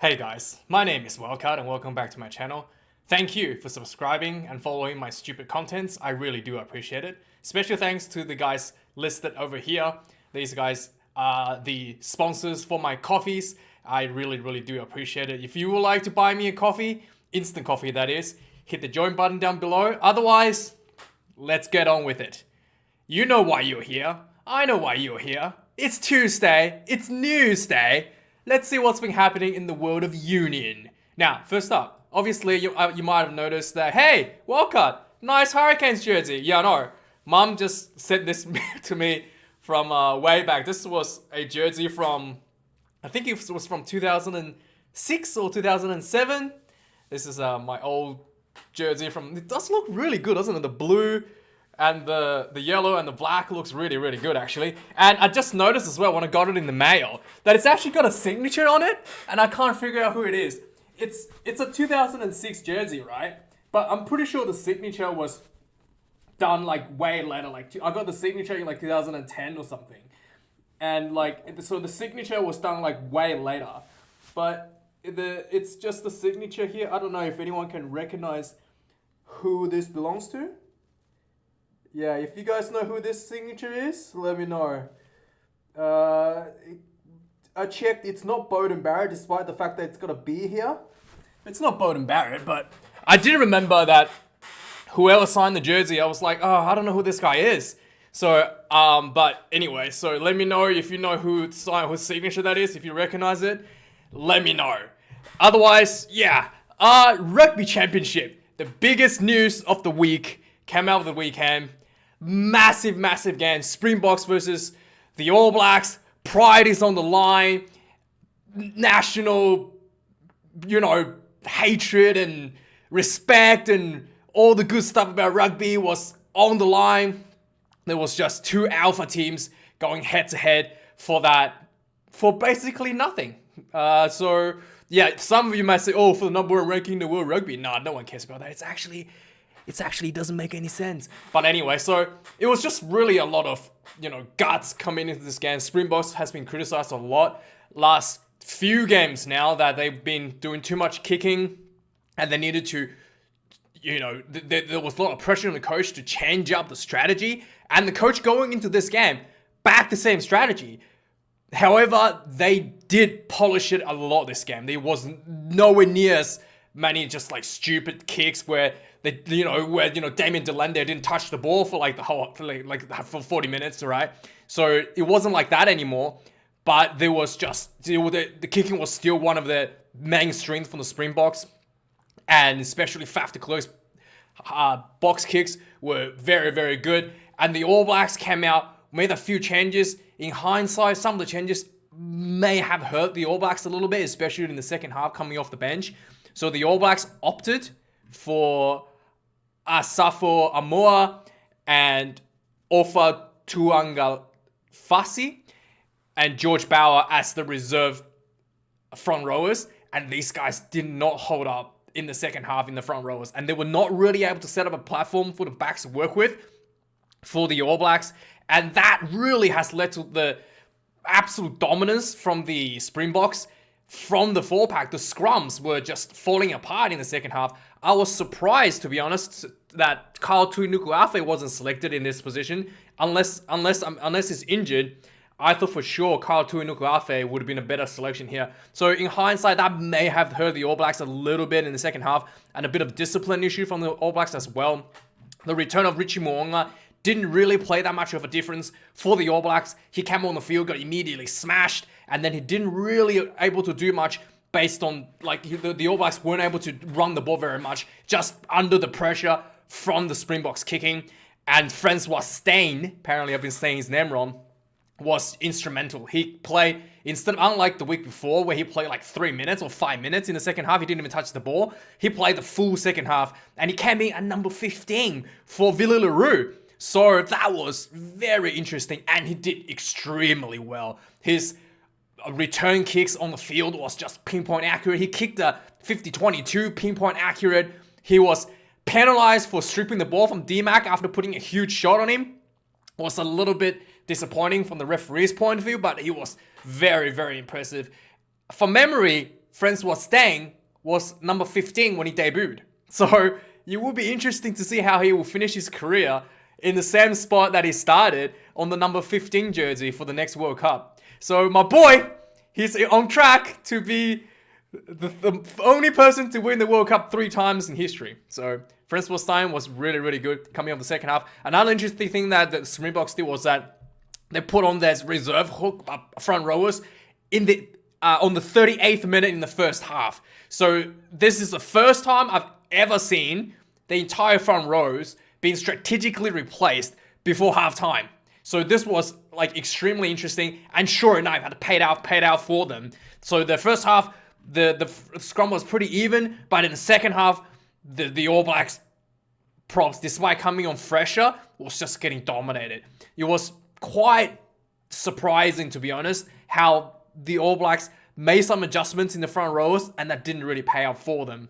Hey guys, my name is Wildkard and welcome back to my channel. Thank you for subscribing and following my stupid contents. I really do appreciate it. Special thanks to the guys listed over here. These guys are the sponsors for my coffees. I really do appreciate it. If you would like to buy me a coffee, instant coffee that is, hit the join button down below. Otherwise, let's get on with it. You know why you're here. I know why you're here. It's Tuesday. It's news day. Let's see what's been happening in the world of Union. Now, first up, obviously you might have noticed that, hey, Wildkard, nice Hurricanes jersey. Yeah, I know. Mum just sent this to me from way back. This was a jersey from, I think it was from 2006 or 2007. This is my old jersey from, it does look really good, doesn't it? The blue and the yellow and the black looks really good actually. And I just noticed as well when I got it in the mail that it's actually got a signature on it and I can't figure out who it is. It's a 2006 jersey, right? But I'm pretty sure the signature was done like way later. Like I got the signature in like 2010 or something. And like, so the signature was done like way later. But it's just the signature here. I don't know if anyone can recognize who this belongs to. Yeah, if you guys know who this signature is, let me know. I checked, it's not Beauden Barrett, despite the fact that it's got a B here. It's not Beauden Barrett, but I did remember that whoever signed the jersey, I was like, oh, I don't know who this guy is. So, but anyway, so let me know if you know whose signature that is, if you recognize it, let me know. Otherwise, yeah, Rugby Championship, the biggest news of the week, came out of the weekend. Massive game. Springboks versus the All Blacks. Pride is on the line. National, hatred and respect and all the good stuff about rugby was on the line. There was just two alpha teams going head to head for basically nothing. So yeah, some of you might say, oh, for the number one ranking in the world rugby. Nah, no one cares about that. It actually doesn't make any sense. But anyway, so it was just really a lot of, guts coming into this game. Springboks has been criticized a lot last few games now that they've been doing too much kicking and they needed to, there was a lot of pressure on the coach to change up the strategy. And the coach going into this game backed the same strategy. However, they did polish it a lot this game. There was nowhere near as many just like stupid kicks where Damien Delende didn't touch the ball for like the whole for 40 minutes, right? So it wasn't like that anymore. But there was just the kicking was still one of the main strengths from the Springboks, and especially Faf de Klerk's box kicks were very good. And the All Blacks came out, made a few changes. In hindsight, some of the changes may have hurt the All Blacks a little bit, especially in the second half coming off the bench. So the All Blacks opted for Asafo Amoa and Ofa Tuangafasi and George Bauer as the reserve front rowers. And these guys did not hold up in the second half in the front rowers. And they were not really able to set up a platform for the backs to work with for the All Blacks. And that really has led to the absolute dominance from the Springboks. From the four-pack, the scrums were just falling apart in the second half. I was surprised, to be honest, that Karl Tuinukuafe wasn't selected in this position. Unless he's injured, I thought for sure Karl Tuinukuafe would have been a better selection here. So in hindsight, that may have hurt the All Blacks a little bit in the second half, and a bit of discipline issue from the All Blacks as well. The return of Richie Mo'unga didn't really play that much of a difference for the All Blacks. He came on the field, got immediately smashed, and then he didn't really able to do much based on, the All Blacks weren't able to run the ball very much, just under the pressure from the Springboks kicking. And Francois Steyn, apparently I've been saying his name wrong, was instrumental. He played, unlike the week before where he played like 3 minutes or 5 minutes in the second half, he didn't even touch the ball. He played the full second half, and he came in at number 15 for Ville Leroux. So that was very interesting, and he did extremely well. His return kicks on the field was just pinpoint accurate. He kicked a 50-22, pinpoint accurate. He was penalized for stripping the ball from D-Mac after putting a huge shot on him. Was a little bit disappointing from the referee's point of view, but he was very, very impressive. From memory, Francois Stang was number 15 when he debuted. So it will be interesting to see how he will finish his career in the same spot that he started on the number 15 jersey for the next World Cup. So my boy, he's on track to be the only person to win the World Cup 3 times in history. So Francois Stein was really, really good coming up the second half. Another interesting thing that the Springboks did was that they put on their reserve hook front rowers in the on the 38th minute in the first half. So this is the first time I've ever seen the entire front rows being strategically replaced before halftime. So this was like extremely interesting, and sure enough, it had paid out for them. So the first half, the scrum was pretty even, but in the second half, the All Blacks props, despite coming on fresher, was just getting dominated. It was quite surprising, to be honest, how the All Blacks made some adjustments in the front rows, and that didn't really pay out for them.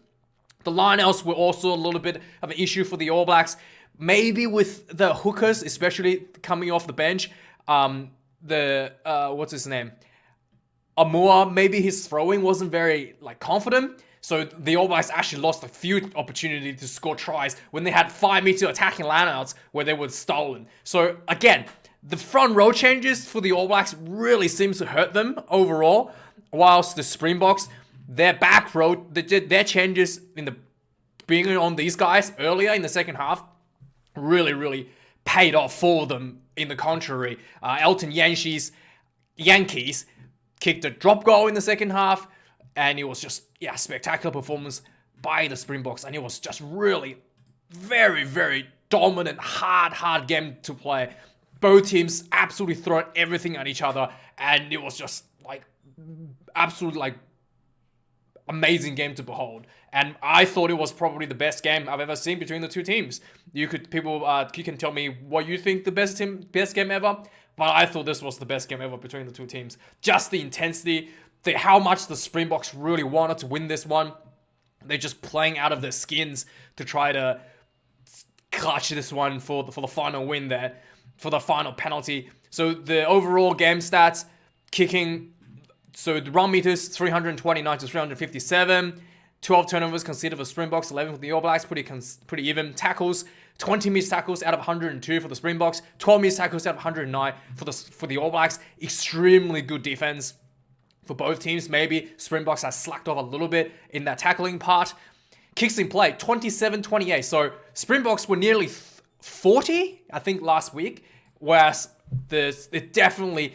The lineouts were also a little bit of an issue for the All Blacks. Maybe with the hookers, especially coming off the bench. What's his name? Amua, maybe his throwing wasn't very confident. So the All Blacks actually lost a few opportunities to score tries when they had 5-meter attacking lineouts where they were stolen. So again, the front row changes for the All Blacks really seems to hurt them overall, whilst the Springboks, their back row, their changes in the bringing on these guys earlier in the second half really, really paid off for them. In the contrary, Elton Yankees kicked a drop goal in the second half, and it was just spectacular performance by the Springboks, and it was just really very, very dominant, hard game to play. Both teams absolutely throwing everything at each other, and it was just absolutely amazing game to behold. And I thought it was probably the best game I've ever seen between the two teams. You can tell me what you think the best game ever, but I thought this was the best game ever between the two teams. Just the intensity, how much the Springboks really wanted to win this one. They're just playing out of their skins to try to clutch this one for the final win there, for the final penalty. So the overall game stats, kicking, so the run meters 329 to 357. 12 turnovers conceded for Springboks, 11 for the All Blacks, pretty even. Tackles, 20 missed tackles out of 102 for the Springboks, 12 missed tackles out of 109 for the All Blacks. Extremely good defense for both teams. Maybe Springboks has slacked off a little bit in that tackling part. Kicks in play, 27-28. So Springboks were nearly 40, I think, last week, whereas it definitely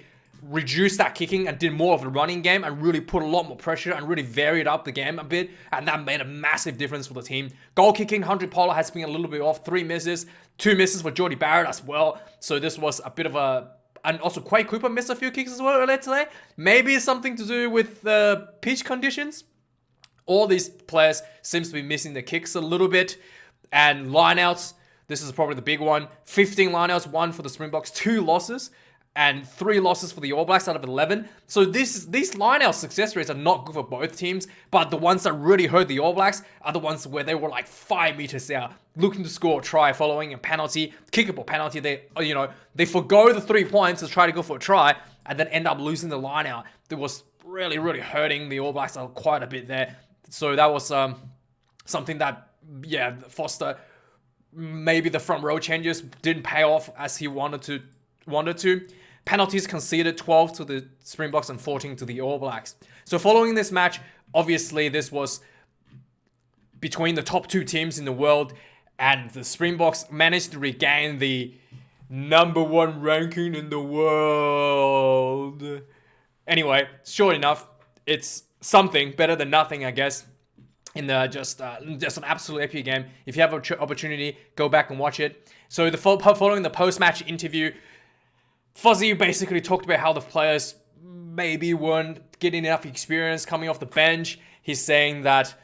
reduced that kicking and did more of the running game and really put a lot more pressure and really varied up the game a bit, and that made a massive difference for the team. Goal kicking, Hundred Pollard has been a little bit off, 3 misses, 2 misses for Jordy Barrett as well, so this was a bit of and also Quade Cooper missed a few kicks as well earlier today. Maybe it's something to do with the pitch conditions. All these players seems to be missing the kicks a little bit. And lineouts, this is probably the big one. 15 lineouts, 1 for the Springboks, 2 losses, and 3 losses for the All Blacks out of 11. So these lineout success rates are not good for both teams, but the ones that really hurt the All Blacks are the ones where they were 5 meters out, looking to score a try following a penalty, kickable penalty. They forgo the 3 points to try to go for a try, and then end up losing the lineout. That was really, really hurting the All Blacks quite a bit there. So that was something that, Foster, maybe the front row changes didn't pay off as he wanted to. Penalties conceded, 12 to the Springboks and 14 to the All Blacks. So following this match, obviously this was between the top 2 teams in the world, and the Springboks managed to regain the number 1 ranking in the world. Anyway, sure enough, it's something better than nothing, I guess. In just an absolute epic game. If you have an opportunity, go back and watch it. So following the post-match interview, Fuzzy basically talked about how the players maybe weren't getting enough experience coming off the bench. He's saying that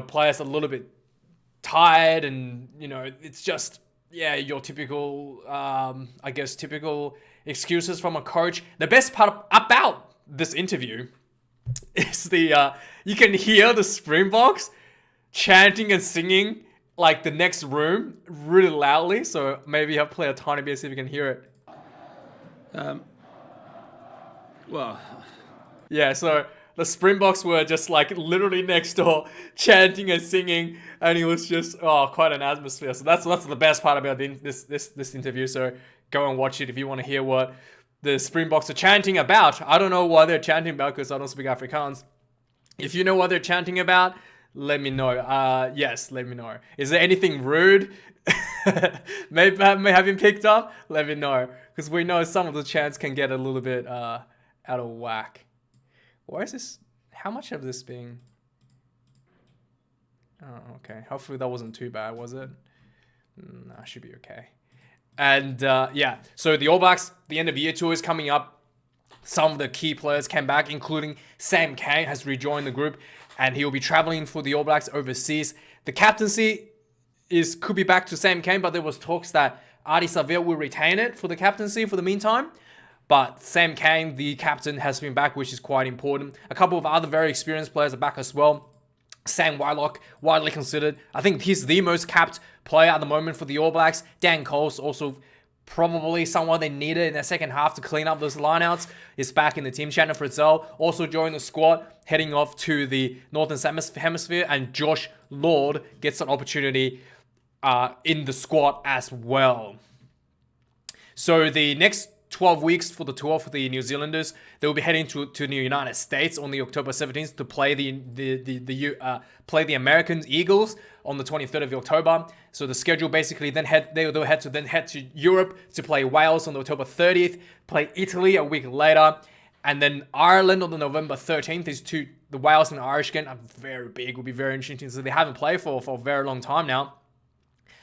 players are a little bit tired, and it's just your typical typical excuses from a coach. The best part about this interview is you can hear the Springboks chanting and singing the next room really loudly. So maybe I'll play a tiny bit, see if you can hear it. So the Springboks were just like literally next door chanting and singing, and it was just quite an atmosphere. So that's the best part about this interview. So go and watch it if you want to hear what the Springboks are chanting about. I don't know what they're chanting about because I don't speak Afrikaans. If you know what they're chanting about, let me know. Yes, let me know. Is there anything rude? may have been picked up? Let me know. Because we know some of the chants can get a little bit out of whack. Where is this? How much of this being? Oh, okay. Hopefully that wasn't too bad, was it? Nah, should be okay. And yeah, so the All Blacks, the end of year tour is coming up. Some of the key players came back, including Sam Cane has rejoined the group, and he will be traveling for the All Blacks overseas. The captaincy could be back to Sam Cane, but there was talks that Ardie Savea will retain it for the captaincy for the meantime. But Sam Cane, the captain, has been back, which is quite important. A couple of other very experienced players are back as well. Sam Whitelock, widely considered. I think he's the most capped player at the moment for the All Blacks. Dan Cole's also probably someone they needed in the second half to clean up those lineouts. Is back in the team. Shannon Frizzell also joined the squad, heading off to the Northern Hemisphere. And Josh Lord gets an opportunity in the squad as well. So the next 12 weeks for the tour for the New Zealanders, they will be heading to the United States on the October 17th to play play the American Eagles on the 23rd of October. So the schedule basically then they'll head to Europe to play Wales on the October 30th, play Italy a week later, and then Ireland on the November 13th. The Wales and Irish game are very big. Will be very interesting. So they haven't played for a very long time now,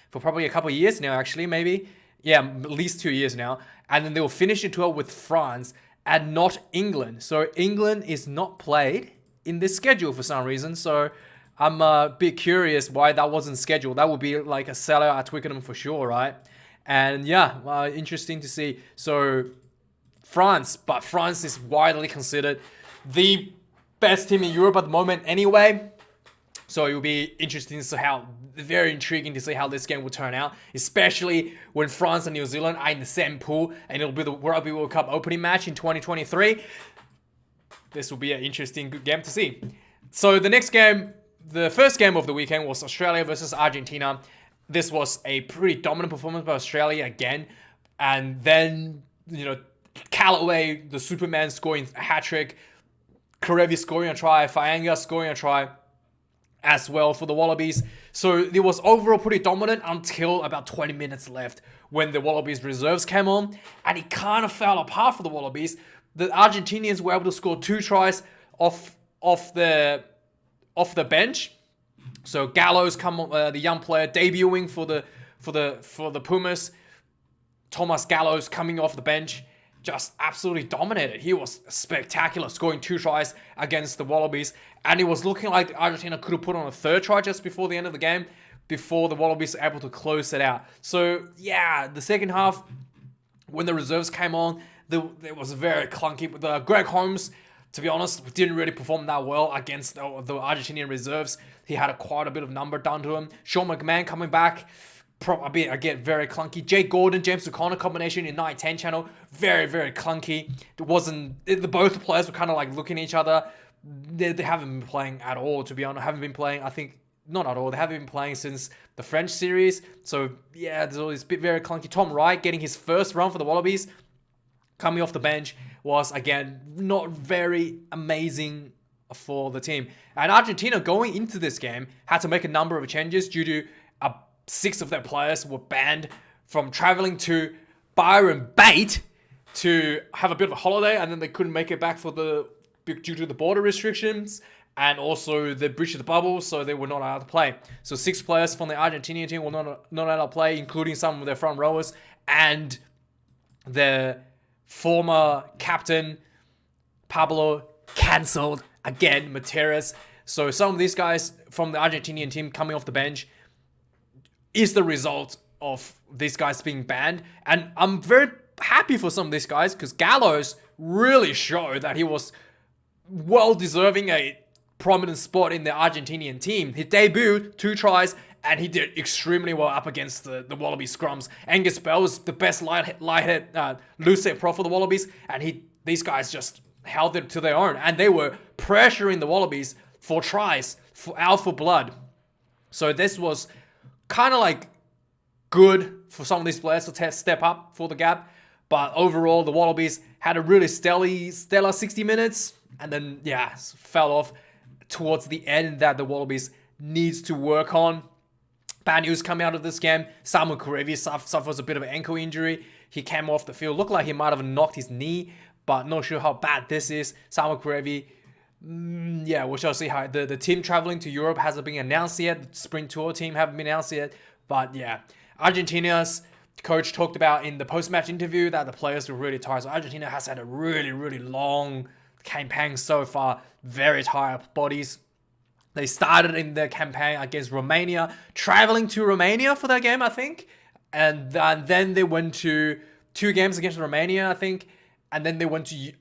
for probably a couple of years now, actually, maybe. Yeah, at least 2 years now. And then they will finish the tour with France and not England. So England is not played in this schedule for some reason. So I'm a bit curious why that wasn't scheduled. That would be like a sellout at Twickenham for sure, right? And yeah, interesting to see. So France is widely considered the best team in Europe at the moment anyway. So it will be interesting to see very intriguing to see how this game will turn out, especially when France and New Zealand are in the same pool, and it'll be the Rugby World Cup opening match in 2023. This will be an interesting good game to see. So the next game, the first game of the weekend was Australia versus Argentina. This was a pretty dominant performance by Australia again, and then Kellaway, the Superman, scoring a hat-trick, Kerevi scoring a try, Faenga scoring a try as well for the Wallabies. So it was overall pretty dominant until about 20 minutes left when the Wallabies reserves came on, and it kind of fell apart for the Wallabies. The Argentinians were able to score 2 tries off the bench. So Gallows the young player debuting for the Pumas. Thomas Gallows coming off the bench, just absolutely dominated. He was spectacular, scoring 2 tries against the Wallabies. And it was looking like Argentina could have put on a 3rd try just before the end of the game, before the Wallabies were able to close it out. So, yeah, the second half, when the reserves came on, it was very clunky. But Greg Holmes, to be honest, didn't really perform that well against the Argentinian reserves. He had quite a bit of number done to him. Sean McMahon coming back, again, very clunky. Jake Gordon, James O'Connor combination in 9-10 channel, very, very clunky. Both players were kind of like looking at each other. They haven't been playing at all, to be honest. Not at all. They haven't been playing since the French series. So, yeah, there's always a bit very clunky. Tom Wright getting his first run for the Wallabies, coming off the bench, was, again, not very amazing for the team. And Argentina, going into this game, had to make a number of changes due to 6 of their players were banned from traveling to Byron Bay to have a bit of a holiday, and then they couldn't make it back due to the border restrictions and also the breach of the bubble, so they were not allowed to play. So 6 players from the Argentinian team were not allowed to play, including some of their front rowers and their former captain, Pablo, cancelled again, Materas. So some of these guys from the Argentinian team coming off the bench is the result of these guys being banned. And I'm very happy for some of these guys, because Gallows really showed that he was well deserving a prominent spot in the Argentinian team. He debuted 2 tries, and he did extremely well up against the Wallaby scrums. Angus Bell was the best loose set pro for the Wallabies, and these guys just held it to their own, and they were pressuring the Wallabies for tries, out for blood. So this was kind of like good for some of these players to step up for the gap. But overall, the Wallabies had a really stellar 60 minutes, and then, fell off towards the end that the Wallabies needs to work on. Bad news coming out of this game. Samu Kerevi suffers a bit of an ankle injury. He came off the field. Looked like he might have knocked his knee, but not sure how bad this is. Samu Kerevi, we shall see how the team traveling to Europe hasn't been announced yet. The spring tour team haven't been announced yet. But yeah, Argentina's coach talked about in the post-match interview that the players were really tired. So Argentina has had a really, really long campaign so far. Very tired bodies. They started in their campaign against Romania, traveling to Romania for that game, I think. And then they went to 2 games against Romania, I think. And then they went to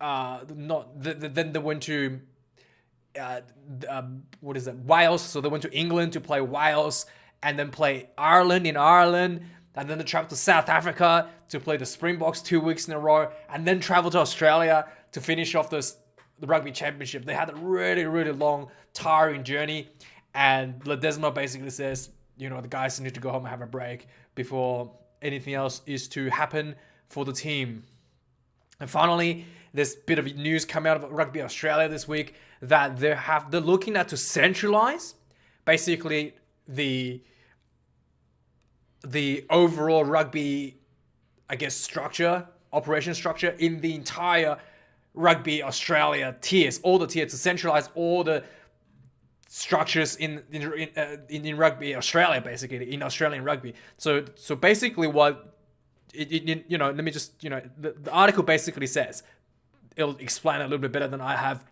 Wales. So they went to England to play Wales, and then play Ireland in Ireland. And then they traveled to South Africa to play the Springboks 2 weeks in a row, and then traveled to Australia to finish off the Rugby Championship. They had a really, really long, tiring journey. And Ledesma basically says, the guys need to go home and have a break before anything else is to happen for the team. And finally, there's a bit of news coming out of Rugby Australia this week that they're looking at to centralise basically the overall rugby, operation structure in the entire Rugby Australia tiers, all the tiers, to centralise all the structures in Rugby Australia, basically in Australian rugby. So basically, what let me just the article basically says, it'll explain it a little bit better than I have.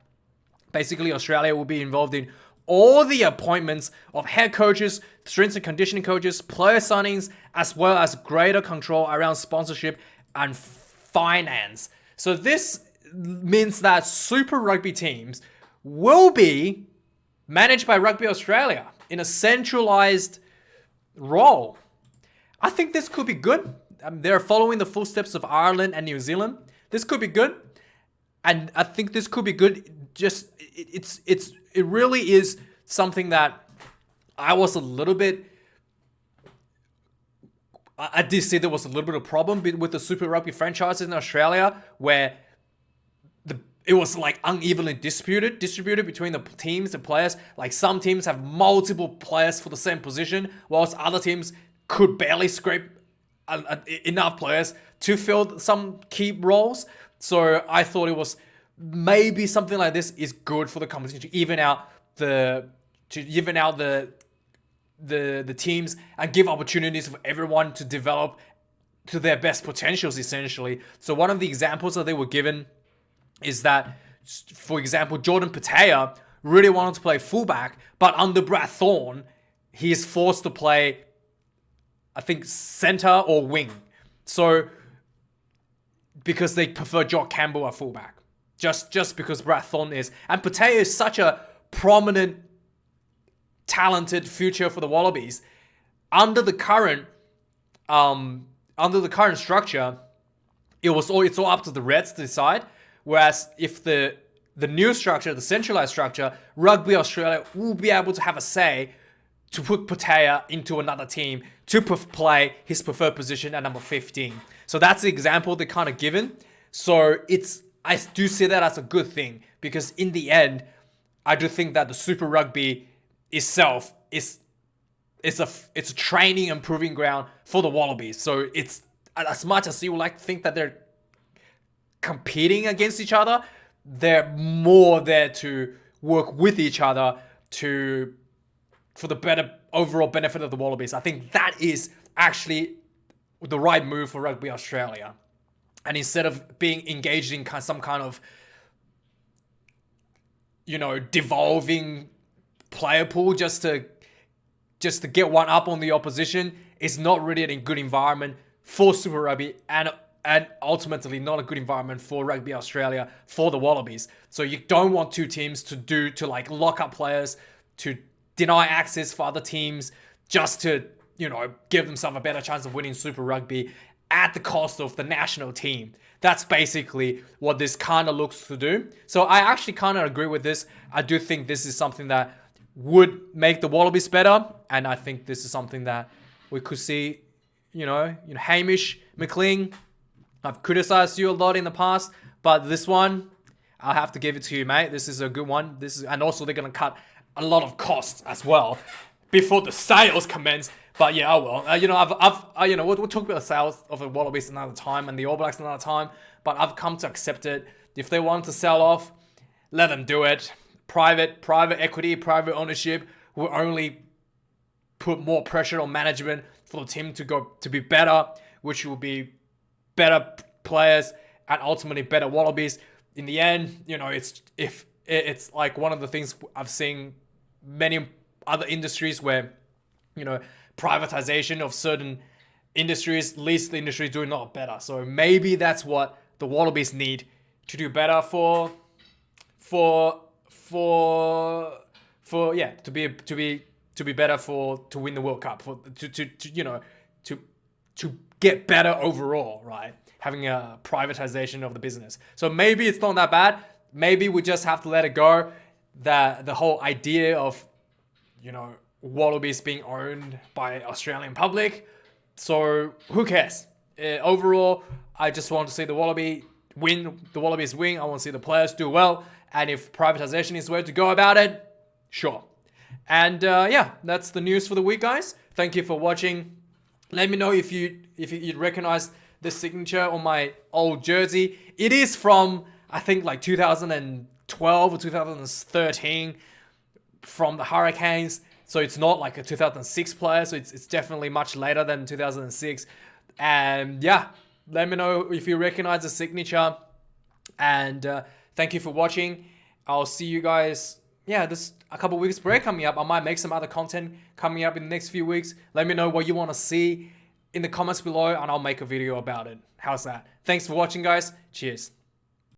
Basically, Australia will be involved in all the appointments of head coaches, strength and conditioning coaches, player signings, as well as greater control around sponsorship and finance. So this means that Super Rugby teams will be managed by Rugby Australia in a centralised role. I think this could be good. They're following the footsteps of Ireland and New Zealand. This could be good. And I think this could be good. Just it really is something that I was a little bit. I did see there was a little bit of problem with the Super Rugby franchises in Australia, where it was like unevenly distributed between the teams and players. Like some teams have multiple players for the same position, whilst other teams could barely scrape enough players to fill some key roles. So I thought it was maybe something like this is good for the competition to even out the teams and give opportunities for everyone to develop to their best potentials, essentially. So one of the examples that they were given is that, for example, Jordan Patea really wanted to play fullback, but under Brad Thorne, he is forced to play, I think, center or wing. So because they prefer Jock Campbell at fullback. Just because Brad Thorne is. And Patea is such a prominent, talented future for the Wallabies. Under the current structure, it's all up to the Reds to decide. Whereas if the new structure, the centralised structure, Rugby Australia will be able to have a say to put Patea into another team to play his preferred position at number 15. So that's the example they're kind of given. So I do see that as a good thing, because in the end, I do think that the Super Rugby itself is a training and proving ground for the Wallabies. So it's, as much as you would like to think that they're competing against each other, they're more there to work with each other for the better overall benefit of the Wallabies. I think that is actually the right move for Rugby Australia. And instead of being engaged in some kind of, devolving player pool just to get one up on the opposition, it's not really a good environment for Super Rugby, and ultimately not a good environment for Rugby Australia, for the Wallabies. So you don't want two teams to lock up players, to deny access for other teams, just to, give themselves a better chance of winning Super Rugby at the cost of the national team. That's basically what this kind of looks to do. So I actually kind of agree with this. I do think this is something that would make the Wallabies better, and I think this is something that we could see. Hamish McLean, I've criticized you a lot in the past, but this one, I'll have to give it to you, mate. This is a good one. And also they're gonna cut a lot of costs as well before the sales commence. But yeah, oh well. We'll talk about the sales of the Wallabies another time and the All Blacks another time. But I've come to accept it. If they want to sell off, let them do it. Private equity, private ownership will only put more pressure on management for the team to be better, which will be better players and ultimately better Wallabies. In the end, it's like one of the things I've seen many other industries where, privatization of certain industries leads the industry doing not better. So maybe that's what the Wallabies need to do better to be better to win the World Cup, to get better overall, right? Having a privatization of the business. So maybe it's not that bad. Maybe we just have to let it go. The whole idea of, Wallabies being owned by Australian public. So who cares? Overall, I just want to see the Wallabies win. I want to see the players do well. And if privatization is the way to go about it, sure. And that's the news for the week, guys. Thank you for watching. Let me know if you'd recognize the signature on my old jersey. It is from, I think, like 2012 or 2013 from the Hurricanes. So it's not like a 2006 player. So it's definitely much later than 2006. And yeah, let me know if you recognize the signature. And thank you for watching. I'll see you guys. Yeah, there's a couple weeks break coming up. I might make some other content coming up in the next few weeks. Let me know what you want to see in the comments below and I'll make a video about it. How's that? Thanks for watching, guys. Cheers.